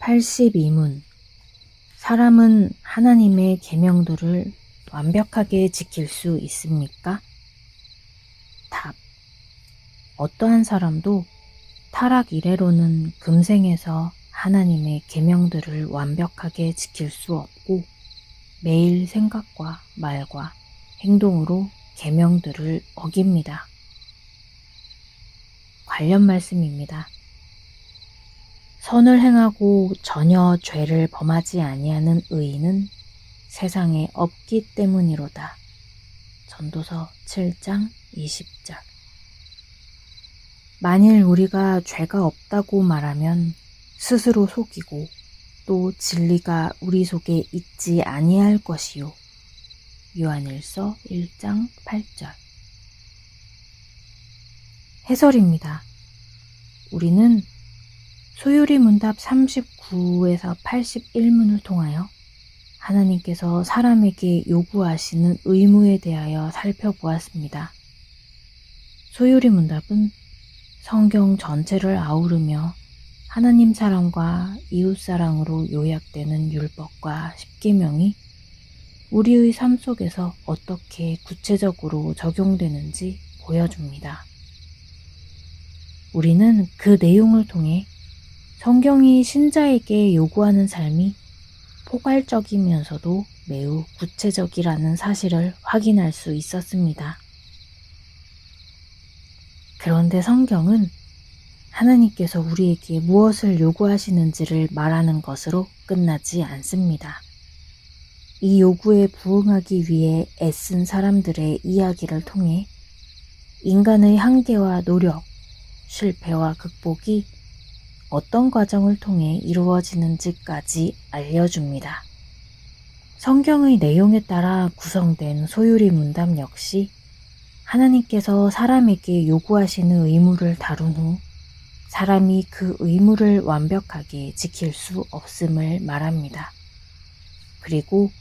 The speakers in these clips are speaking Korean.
82문. 사람은 하나님의 계명들을 완벽하게 지킬 수 있습니까? 답. 어떠한 사람도 타락 이래로는 금생에서 하나님의 계명들을 완벽하게 지킬 수 없고 매일 생각과 말과 행동으로 계명들을 어깁니다. 관련 말씀입니다. 선을 행하고 전혀 죄를 범하지 아니하는 의인은 세상에 없기 때문이로다. 전도서 7장 20절. 만일 우리가 죄가 없다고 말하면 스스로 속이고 또 진리가 우리 속에 있지 아니할 것이요. 요한일서 1장 8절. 해설입니다. 우리는 소요리 문답 39에서 81문을 통하여 하나님께서 사람에게 요구하시는 의무에 대하여 살펴보았습니다. 소요리 문답은 성경 전체를 아우르며 하나님 사랑과 이웃 사랑으로 요약되는 율법과 십계명이 우리의 삶 속에서 어떻게 구체적으로 적용되는지 보여줍니다. 우리는 그 내용을 통해 성경이 신자에게 요구하는 삶이 포괄적이면서도 매우 구체적이라는 사실을 확인할 수 있었습니다. 그런데 성경은 하나님께서 우리에게 무엇을 요구하시는지를 말하는 것으로 끝나지 않습니다. 이 요구에 부응하기 위해 애쓴 사람들의 이야기를 통해 인간의 한계와 노력, 실패와 극복이 어떤 과정을 통해 이루어지는지까지 알려줍니다. 성경의 내용에 따라 구성된 소요리 문답 역시 하나님께서 사람에게 요구하시는 의무를 다룬 후 사람이 그 의무를 완벽하게 지킬 수 없음을 말합니다. 그리고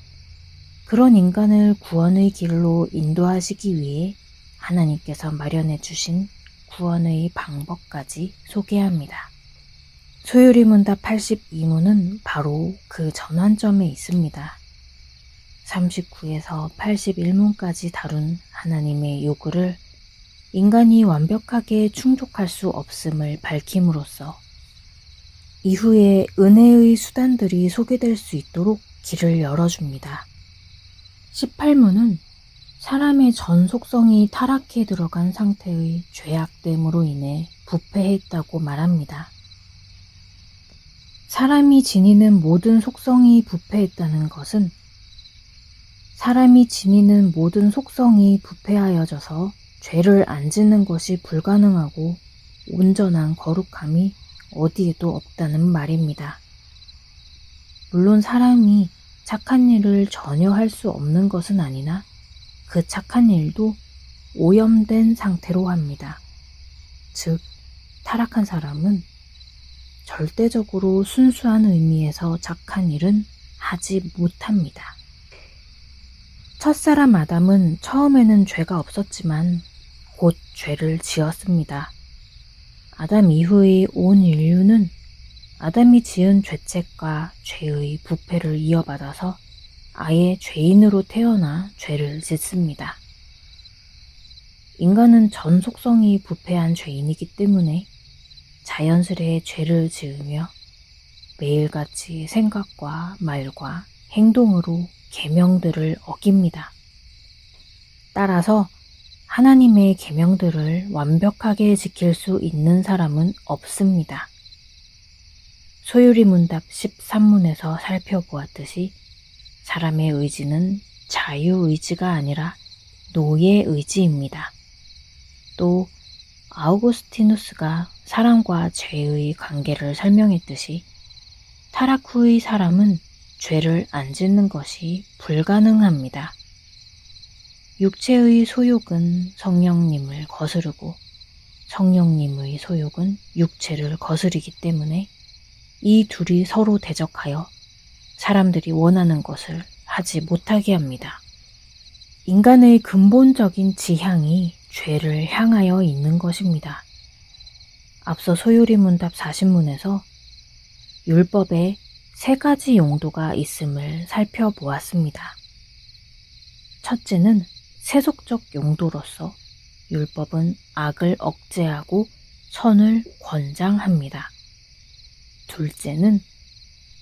그런 인간을 구원의 길로 인도하시기 위해 하나님께서 마련해 주신 구원의 방법까지 소개합니다. 소요리 문답 82문은 바로 그 전환점에 있습니다. 39에서 81문까지 다룬 하나님의 요구를 인간이 완벽하게 충족할 수 없음을 밝힘으로써 이후에 은혜의 수단들이 소개될 수 있도록 길을 열어줍니다. 18문은 사람의 전 속성이 타락해 들어간 상태의 죄악됨으로 인해 부패했다고 말합니다. 사람이 지니는 모든 속성이 부패했다는 것은 사람이 지니는 모든 속성이 부패하여져서 죄를 안 짓는 것이 불가능하고 온전한 거룩함이 어디에도 없다는 말입니다. 물론 사람이 착한 일을 전혀 할 수 없는 것은 아니나 그 착한 일도 오염된 상태로 합니다. 즉, 타락한 사람은 절대적으로 순수한 의미에서 착한 일은 하지 못합니다. 첫사람 아담은 처음에는 죄가 없었지만 곧 죄를 지었습니다. 아담 이후의 온 인류는 아담이 지은 죄책과 죄의 부패를 이어받아서 아예 죄인으로 태어나 죄를 짓습니다. 인간은 전 속성이 부패한 죄인이기 때문에 자연스레 죄를 지으며 매일같이 생각과 말과 행동으로 계명들을 어깁니다. 따라서 하나님의 계명들을 완벽하게 지킬 수 있는 사람은 없습니다. 소요리 문답 13문에서 살펴보았듯이 사람의 의지는 자유의지가 아니라 노예의지입니다. 또 아우구스티누스가 사람과 죄의 관계를 설명했듯이 타락 후의 사람은 죄를 안 짓는 것이 불가능합니다. 육체의 소욕은 성령님을 거스르고 성령님의 소욕은 육체를 거스르기 때문에 이 둘이 서로 대적하여 사람들이 원하는 것을 하지 못하게 합니다. 인간의 근본적인 지향이 죄를 향하여 있는 것입니다. 앞서 소요리 문답 40문에서 율법에 세 가지 용도가 있음을 살펴보았습니다. 첫째는 세속적 용도로서 율법은 악을 억제하고 선을 권장합니다. 둘째는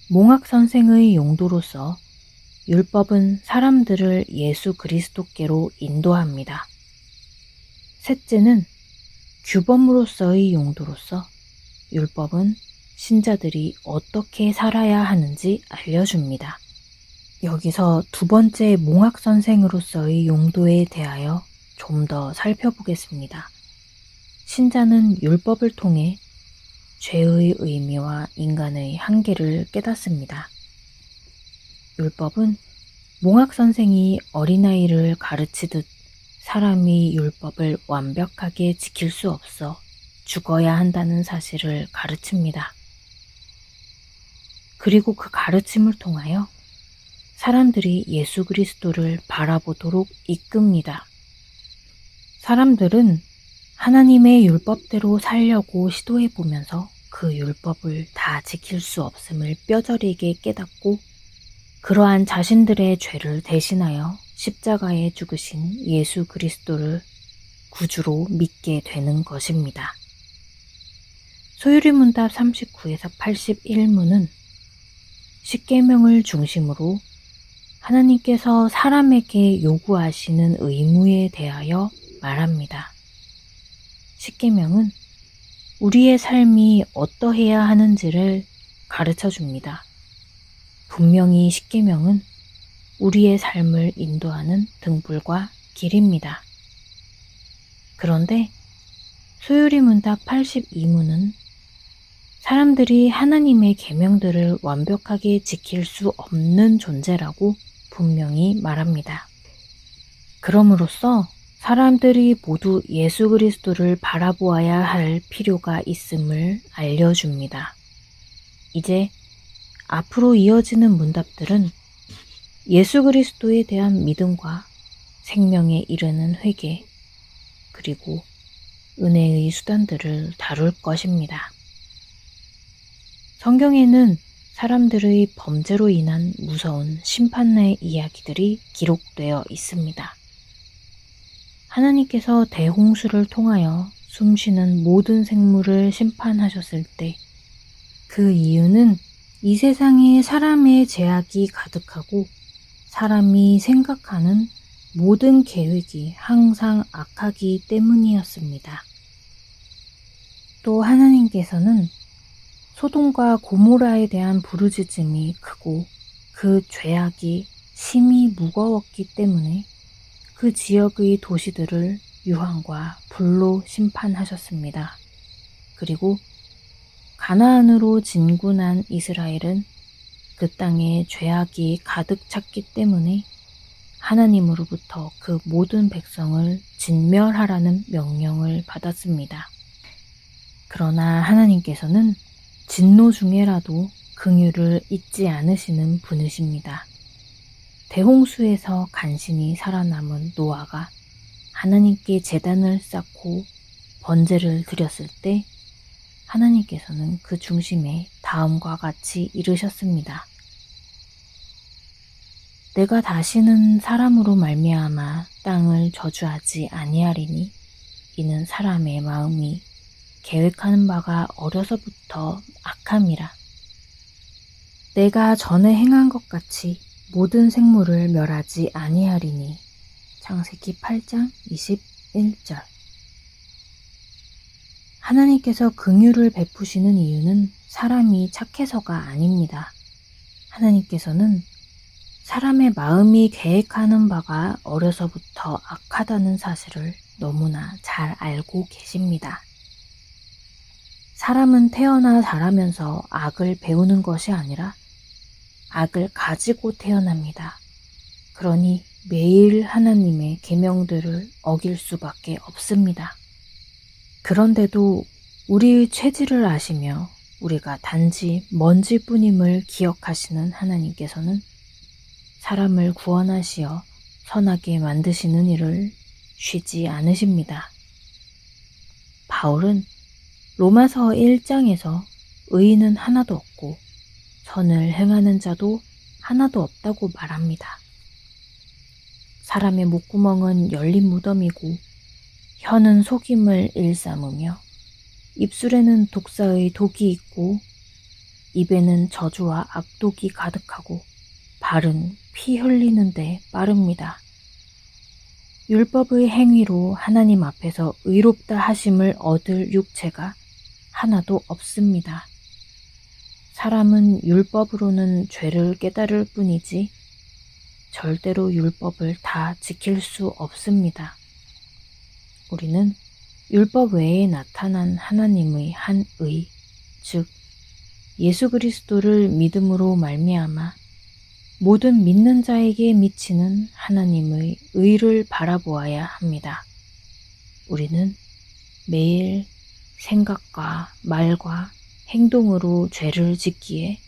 몽학 선생의 용도로서 율법은 사람들을 예수 그리스도께로 인도합니다. 셋째는 규범으로서의 용도로서 율법은 신자들이 어떻게 살아야 하는지 알려줍니다. 여기서 두 번째 몽학 선생으로서의 용도에 대하여 좀 더 살펴보겠습니다. 신자는 율법을 통해 죄의 의미와 인간의 한계를 깨닫습니다. 율법은 몽학 선생이 어린아이를 가르치듯 사람이 율법을 완벽하게 지킬 수 없어 죽어야 한다는 사실을 가르칩니다. 그리고 그 가르침을 통하여 사람들이 예수 그리스도를 바라보도록 이끕니다. 사람들은 하나님의 율법대로 살려고 시도해보면서 그 율법을 다 지킬 수 없음을 뼈저리게 깨닫고 그러한 자신들의 죄를 대신하여 십자가에 죽으신 예수 그리스도를 구주로 믿게 되는 것입니다. 소유리문답 39에서 81문은 십계명을 중심으로 하나님께서 사람에게 요구하시는 의무에 대하여 말합니다. 십계명은 우리의 삶이 어떠해야 하는지를 가르쳐 줍니다. 분명히 십계명은 우리의 삶을 인도하는 등불과 길입니다. 그런데 소유리문답 82문은 사람들이 하나님의 계명들을 완벽하게 지킬 수 없는 존재라고 분명히 말합니다. 그럼으로써 사람들이 모두 예수 그리스도를 바라보아야 할 필요가 있음을 알려줍니다. 이제 앞으로 이어지는 문답들은 예수 그리스도에 대한 믿음과 생명에 이르는 회개, 그리고 은혜의 수단들을 다룰 것입니다. 성경에는 사람들의 범죄로 인한 무서운 심판의 이야기들이 기록되어 있습니다. 하나님께서 대홍수를 통하여 숨쉬는 모든 생물을 심판하셨을 때 그 이유는 이 세상에 사람의 죄악이 가득하고 사람이 생각하는 모든 계획이 항상 악하기 때문이었습니다. 또 하나님께서는 소돔과 고모라에 대한 부르짖음이 크고 그 죄악이 심히 무거웠기 때문에 그 지역의 도시들을 유황과 불로 심판하셨습니다. 그리고 가나안으로 진군한 이스라엘은 그 땅에 죄악이 가득 찼기 때문에 하나님으로부터 그 모든 백성을 진멸하라는 명령을 받았습니다. 그러나 하나님께서는 진노 중에라도 긍휼을 잊지 않으시는 분이십니다. 대홍수에서 간신히 살아남은 노아가 하나님께 제단을 쌓고 번제를 드렸을 때 하나님께서는 그 중심에 다음과 같이 이르셨습니다. 내가 다시는 사람으로 말미암아 땅을 저주하지 아니하리니 이는 사람의 마음이 계획하는 바가 어려서부터 악함이라. 내가 전에 행한 것 같이 모든 생물을 멸하지 아니하리니. 창세기 8장 21절. 하나님께서 긍휼을 베푸시는 이유는 사람이 착해서가 아닙니다. 하나님께서는 사람의 마음이 계획하는 바가 어려서부터 악하다는 사실을 너무나 잘 알고 계십니다. 사람은 태어나 자라면서 악을 배우는 것이 아니라 악을 가지고 태어납니다. 그러니 매일 하나님의 계명들을 어길 수밖에 없습니다. 그런데도 우리의 체질을 아시며 우리가 단지 먼지뿐임을 기억하시는 하나님께서는 사람을 구원하시어 선하게 만드시는 일을 쉬지 않으십니다. 바울은 로마서 1장에서 의인은 하나도 없고 선을 행하는 자도 하나도 없다고 말합니다. 사람의 목구멍은 열린 무덤이고 혀는 속임을 일삼으며 입술에는 독사의 독이 있고 입에는 저주와 악독이 가득하고 발은 피 흘리는데 빠릅니다. 율법의 행위로 하나님 앞에서 의롭다 하심을 얻을 육체가 하나도 없습니다. 사람은 율법으로는 죄를 깨달을 뿐이지 절대로 율법을 다 지킬 수 없습니다. 우리는 율법 외에 나타난 하나님의 한 의, 즉 예수 그리스도를 믿음으로 말미암아 모든 믿는 자에게 미치는 하나님의 의를 바라보아야 합니다. 우리는 매일 생각과 말과 행동으로 죄를 짓기에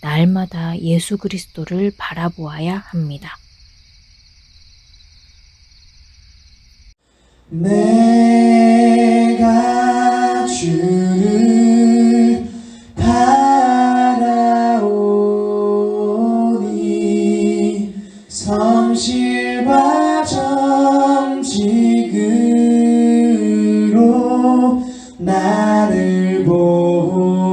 날마다 예수 그리스도를 바라보아야 합니다. 내가 주를 바라오니 성실과 정직으로 나를 보호하소서.